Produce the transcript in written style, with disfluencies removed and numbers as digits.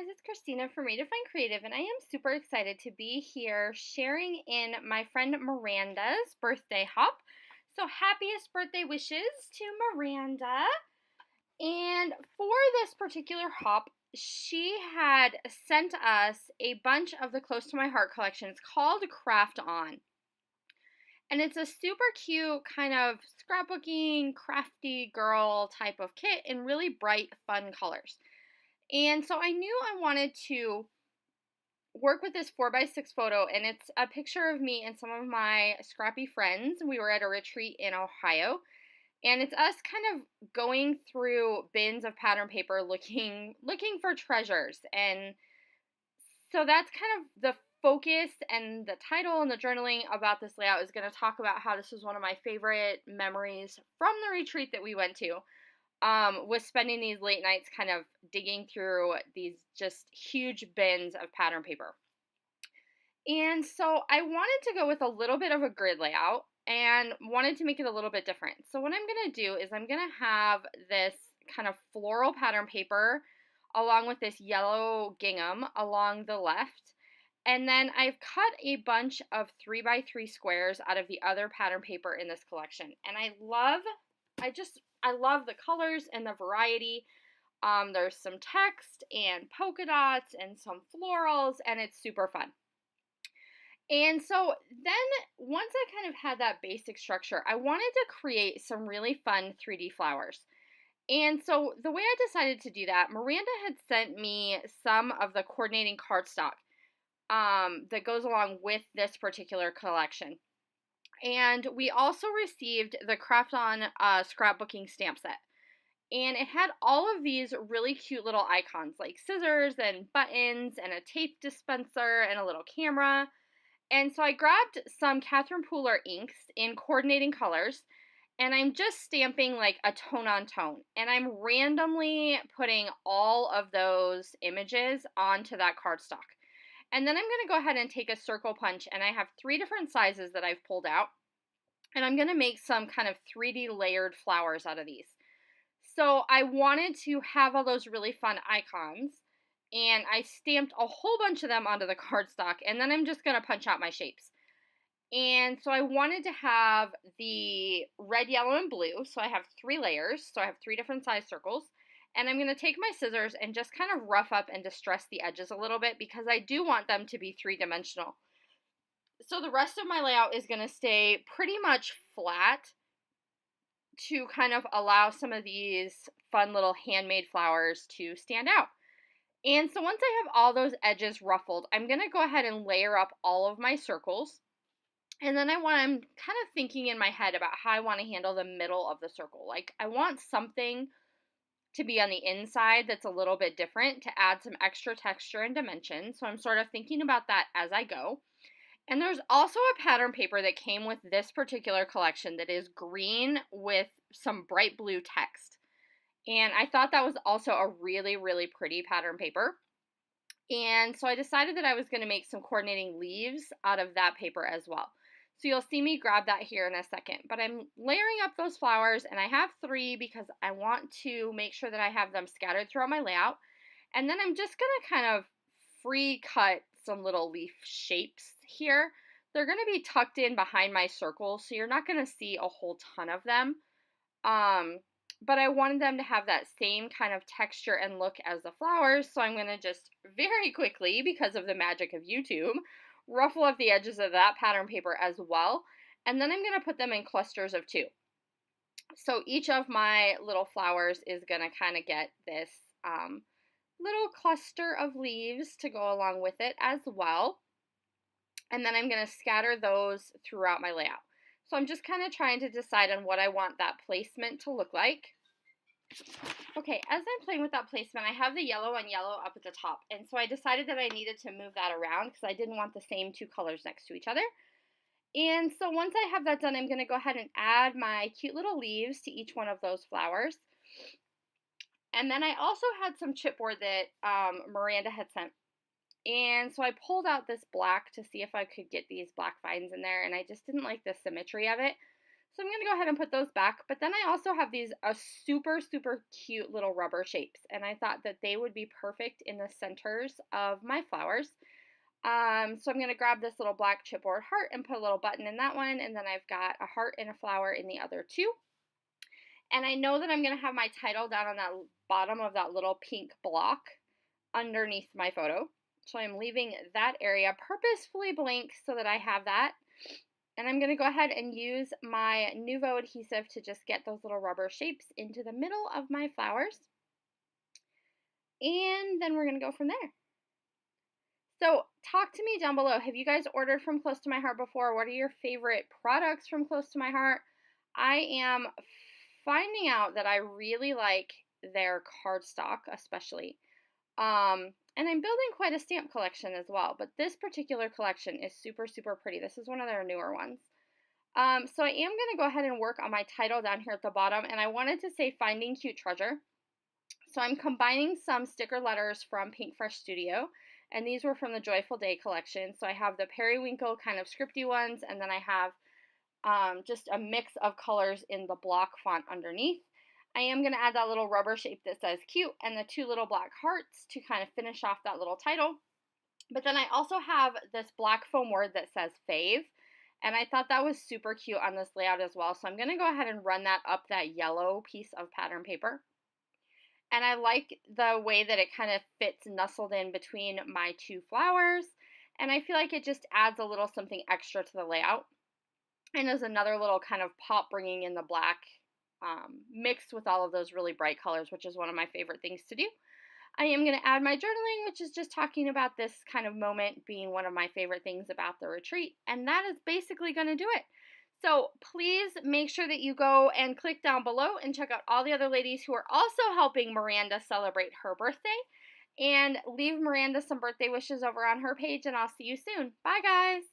guys, it's Christina from Redefine Creative, and I am super excited to be here sharing in my friend Miranda's birthday hop. So happiest birthday wishes to Miranda. And for this particular hop, she had sent us a bunch of the Close to My Heart collection. It's called Craft On. And it's a super cute kind of scrapbooking, crafty girl type of kit in really bright, fun colors. And so I knew I wanted to work with this 4x6 photo, and it's a picture of me and some of my scrappy friends. We were at a retreat in Ohio, and it's us kind of going through bins of pattern paper looking for treasures. And so that's kind of the focus, and the title and the journaling about this layout is going to talk about how this was one of my favorite memories from the retreat that we went to. Was spending these late nights kind of digging through these just huge bins of pattern paper. And so I wanted to go with a little bit of a grid layout and wanted to make it a little bit different. So what I'm going to do is I'm going to have this kind of floral pattern paper along with this yellow gingham along the left. And then I've cut a bunch of 3x3 squares out of the other pattern paper in this collection. And I love the colors and the variety. There's some text and polka dots and some florals, and it's super fun. And so then once I kind of had that basic structure, I wanted to create some really fun 3D flowers. And so the way I decided to do that, Miranda had sent me some of the coordinating cardstock that goes along with this particular collection. And we also received the Craft On scrapbooking stamp set. And it had all of these really cute little icons like scissors and buttons and a tape dispenser and a little camera. And so I grabbed some Catherine Pooler inks in coordinating colors, and I'm just stamping like a tone on tone. And I'm randomly putting all of those images onto that cardstock. And then I'm going to go ahead and take a circle punch, and I have 3 different sizes that I've pulled out. And I'm going to make some kind of 3D layered flowers out of these. So I wanted to have all those really fun icons, and I stamped a whole bunch of them onto the cardstock, and then I'm just going to punch out my shapes. And so I wanted to have the red, yellow, and blue. So I have 3 layers. So I have 3 different size circles. And I'm going to take my scissors and just kind of rough up and distress the edges a little bit because I do want them to be 3-dimensional. So the rest of my layout is going to stay pretty much flat to kind of allow some of these fun little handmade flowers to stand out. And so once I have all those edges ruffled, I'm going to go ahead and layer up all of my circles. And then I'm kind of thinking in my head about how I want to handle the middle of the circle. Like I want something to be on the inside that's a little bit different to add some extra texture and dimension. So I'm sort of thinking about that as I go. And there's also a pattern paper that came with this particular collection that is green with some bright blue text. And I thought that was also a really, really pretty pattern paper. And so I decided that I was going to make some coordinating leaves out of that paper as well. So you'll see me grab that here in a second. But I'm layering up those flowers, and I have 3 because I want to make sure that I have them scattered throughout my layout. And then I'm just going to kind of free cut some little leaf shapes here. They're going to be tucked in behind my circle, so you're not going to see a whole ton of them. But I wanted them to have that same kind of texture and look as the flowers, so I'm going to just very quickly, because of the magic of YouTube, ruffle up the edges of that pattern paper as well. And then I'm going to put them in clusters of 2. So each of my little flowers is going to kind of get this little cluster of leaves to go along with it as well. And then I'm going to scatter those throughout my layout. So I'm just kind of trying to decide on what I want that placement to look like. Okay, as I'm playing with that placement, I have the yellow on yellow up at the top. And so I decided that I needed to move that around because I didn't want the same 2 colors next to each other. And so once I have that done, I'm going to go ahead and add my cute little leaves to each one of those flowers. And then I also had some chipboard that Miranda had sent. And so I pulled out this black to see if I could get these black vines in there, and I just didn't like the symmetry of it. So I'm going to go ahead and put those back. But then I also have these super, super cute little rubber shapes. And I thought that they would be perfect in the centers of my flowers. So I'm going to grab this little black chipboard heart and put a little button in that one. And then I've got a heart and a flower in the other two. And I know that I'm going to have my title down on that bottom of that little pink block underneath my photo. So I'm leaving that area purposefully blank so that I have that. And I'm going to go ahead and use my Nuvo adhesive to just get those little rubber shapes into the middle of my flowers. And then we're going to go from there. So talk to me down below. Have you guys ordered from Close to My Heart before? What are your favorite products from Close to My Heart? I am finding out that I really like their cardstock, especially. And I'm building quite a stamp collection as well, but this particular collection is super, super pretty. This is one of their newer ones. So I am going to go ahead and work on my title down here at the bottom, and I wanted to say Finding Cute Treasure. So I'm combining some sticker letters from Pink Fresh Studio, and these were from the Joyful Day collection. So I have the periwinkle kind of scripty ones, and then I have just a mix of colors in the block font underneath. I am going to add that little rubber shape that says cute and the two little black hearts to kind of finish off that little title. But then I also have this black foam word that says fave, and I thought that was super cute on this layout as well. So I'm going to go ahead and run that up that yellow piece of pattern paper. And I like the way that it kind of fits nestled in between my two flowers. And I feel like it just adds a little something extra to the layout. And there's another little kind of pop bringing in the black mixed with all of those really bright colors, which is one of my favorite things to do. I am going to add my journaling, which is just talking about this kind of moment being one of my favorite things about the retreat. And that is basically going to do it. So please make sure that you go and click down below and check out all the other ladies who are also helping Miranda celebrate her birthday. And leave Miranda some birthday wishes over on her page, and I'll see you soon. Bye, guys.